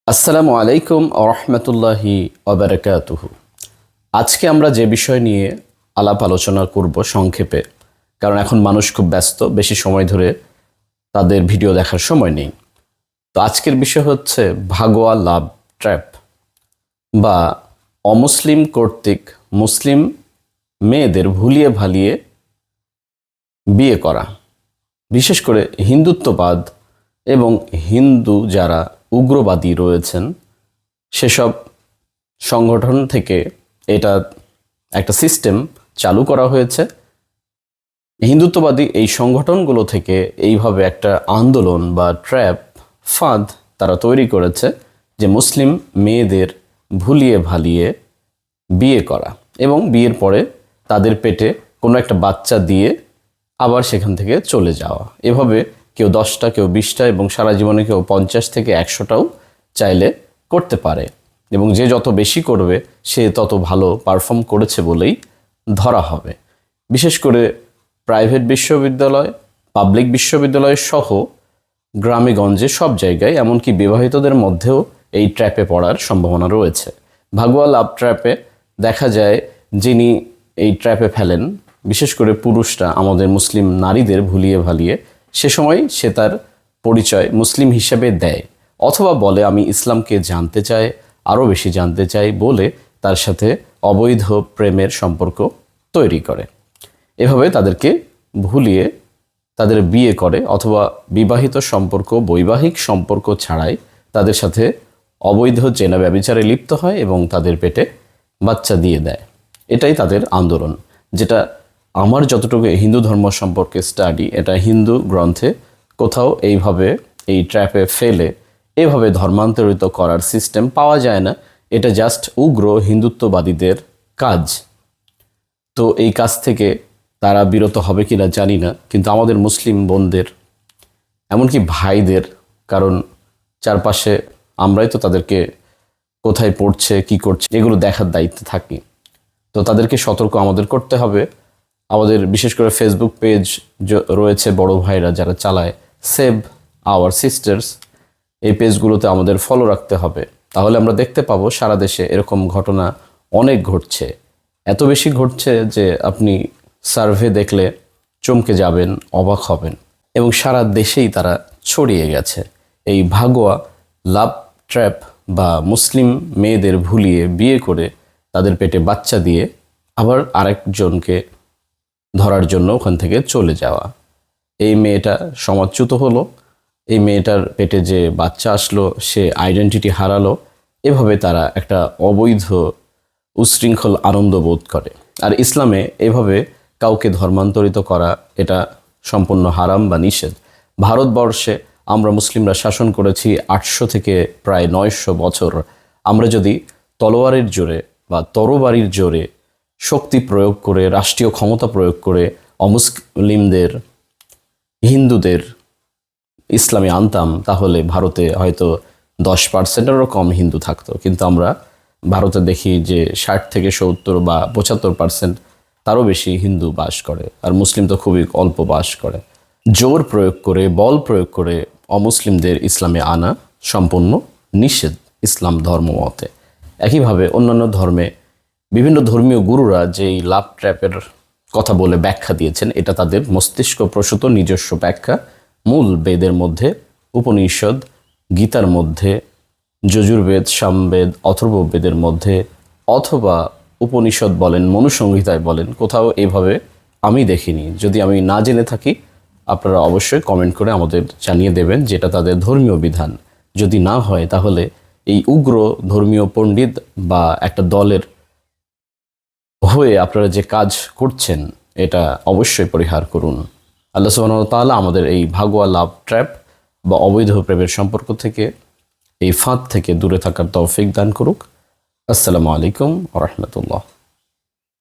আসসালামু আলাইকুম রহমতুল্লাহি ওবারাকাতুহু। আজকে আমরা যে বিষয় নিয়ে আলাপ আলোচনা করব সংক্ষেপে, কারণ এখন মানুষ খুব ব্যস্ত, বেশি সময় ধরে তাদের ভিডিও দেখার সময় নেই। তো আজকের বিষয় হচ্ছে ভাগোয়া লাভ ট্র্যাপ বা অমুসলিম কর্তৃক মুসলিম মেয়েদের ভুলিয়ে ভালিয়ে বিয়ে করা। বিশেষ করে হিন্দুত্ববাদ এবং হিন্দু যারা উগ্রবাদী রয়েছেন সেসব সংগঠন থেকে এটা একটা সিস্টেম চালু করা হয়েছে। হিন্দুত্ববাদী এই সংগঠনগুলো থেকে এইভাবে একটা আন্দোলন বা ট্র্যাপ ফাঁদ তারা তৈরি করেছে যে মুসলিম মেয়েদের ভুলিয়ে ভালিয়ে বিয়ে করা এবং বিয়ের পরে তাদের পেটে কোনো একটা বাচ্চা দিয়ে আবার সেখান থেকে চলে যাওয়া। এভাবে কেউ 10টা, কেউ 20টা এবং সারা জীবনে কেউ 50 থেকে 100টাও চাইলে করতে পারে, এবং যে যত বেশি করবে সে তত ভালো পারফর্ম করেছে বলেই ধরা হবে। বিশেষ করে প্রাইভেট বিশ্ববিদ্যালয়, পাবলিক বিশ্ববিদ্যালয় সহ গ্রামে গঞ্জে সব জায়গায়, এমনকি বিবাহিতদের মধ্যেও এই ট্র্যাপে পড়ার সম্ভাবনা রয়েছে। ভাগোয়া লাভ ট্র্যাপে দেখা যায় যিনি এই ট্র্যাপে ফেলেন, বিশেষ করে পুরুষরা আমাদের মুসলিম নারীদের ভুলিয়ে ভালিয়ে সে সময় সে তার পরিচয় মুসলিম হিসেবে দেয়, অথবা বলে আমি ইসলামকে জানতে চাই, আরও বেশি জানতে চাই বলে তার সাথে অবৈধ প্রেমের সম্পর্ক তৈরি করে। এভাবে তাদেরকে ভুলিয়ে তাদের বিয়ে করে, অথবা বিবাহিত সম্পর্ক, বৈবাহিক সম্পর্ক ছাড়াই তাদের সাথে অবৈধ জেনা ব্যভিচারে লিপ্ত হয় এবং তাদের পেটে বাচ্চা দিয়ে দেয়। এটাই তাদের আন্দোলন, যেটা আমার যতটুকু হিন্দু ধর্ম সম্পর্কে স্টাডি, এটা হিন্দু গ্রন্থে কোথাও এইভাবে এই ট্র্যাপে ফেলে এভাবে ধর্মান্তরিত করার সিস্টেম পাওয়া যায় না। এটা জাস্ট উগ্র হিন্দুত্ববাদীদের কাজ। তো এই কাজ থেকে তারা বিরত হবে কিনা জানি না, কিন্তু আমাদের মুসলিম বোনদের, এমনকি ভাইদের, কারণ চারপাশে আমরাই তো তাদেরকে কোথায় পড়ছে, কি করছে এগুলো দেখার দায়িত্বে থাকি। তো তাদেরকে সতর্ক আমাদের করতে হবে। আমাদের বিশেষ করে ফেসবুক পেজ রয়েছে, বড় ভাইরা যারা চালায়, সেভ আওয়ার সিস্টার্স, এই পেজগুলোতে আমাদের ফলো রাখতে হবে। তাহলে আমরা দেখতে পাবো সারা দেশে এরকম ঘটনা অনেক ঘটছে, এত বেশি ঘটছে যে আপনি সার্ভে দেখলে চমকে যাবেন, অবাক হবেন। এবং সারা দেশেই তারা ছড়িয়ে গেছে। এই ভাগোয়া লাভ ট্র্যাপ বা মুসলিম মেয়েদের ভুলিয়ে বিয়ে করে তাদের পেটে বাচ্চা দিয়ে আবার আরেকজনকে ধরার জন্য ওখান থেকে চলে যাওয়া। এই মেয়েটা সমাজচ্যুত হলো, এই মেয়েটার পেটে যে বাচ্চা আসলো সে আইডেন্টিটি হারালো। এভাবে তারা একটা অবৈধ উচ্ছৃঙ্খল আনন্দ বোধ করে। আর ইসলামে এভাবে কাউকে ধর্মান্তরিত করা এটা সম্পূর্ণ হারাম বা নিষেধ। ভারতবর্ষে আমরা মুসলিমরা শাসন করেছি 800 থেকে প্রায় 900 বছর। আমরা যদি তলোয়ারের জোরে বা তরবারির জোরে শক্তি প্রয়োগ করে, রাষ্ট্রীয় ক্ষমতা প্রয়োগ করে অমুসলিমদের, হিন্দুদের ইসলামে আনতাম, তাহলে ভারতে হয়তো 10%-এরও কম হিন্দু থাকতো। কিন্তু আমরা ভারতে দেখি যে 60 থেকে 70 বা 75% তারও বেশি হিন্দু বাস করে, আর মুসলিম তো খুবই অল্প বাস করে। জোর প্রয়োগ করে, বল প্রয়োগ করে অমুসলিমদের ইসলামে আনা সম্পূর্ণ নিষেধ ইসলাম ধর্ম মতে। একইভাবে অন্যান্য ধর্মে বিভিন্ন ধর্মীয় গুরুরা যেই লাভ ট্র্যাপের কথা বলে ব্যাখ্যা দিয়েছেন, এটা তাদের মস্তিষ্ক প্রসূত নিজস্ব ব্যাখ্যা। মূল বেদের মধ্যে, উপনিষদ, গীতার মধ্যে, যজুর্বেদ, সামবেদ, অথর্ববেদের মধ্যে, অথবা উপনিষদ বলেন, মনুসংহিতায় বলেন, কোথাও এইভাবে আমি দেখিনি। যদি আমি না জেনে থাকি আপনারা অবশ্যই কমেন্ট করে আমাদের জানিয়ে দেবেন যেটা তাদের ধর্মীয় বিধান। যদি না হয় তাহলে এই উগ্র ধর্মীয় পণ্ডিত বা একটা দলের হয়ে আপনারা যে কাজ করছেন এটা অবশ্যই পরিহার করুন। আল্লাহ সুবহানাহু ওয়া তাআলা আমাদের এই ভাগোয়া লাভ ট্র্যাপ বা অবৈধ প্রেমের সম্পর্ক থেকে, এই ফাঁদ থেকে দূরে থাকার তৌফিক দান করুক। আসসালামু আলাইকুম ওয়া রাহমাতুল্লাহ।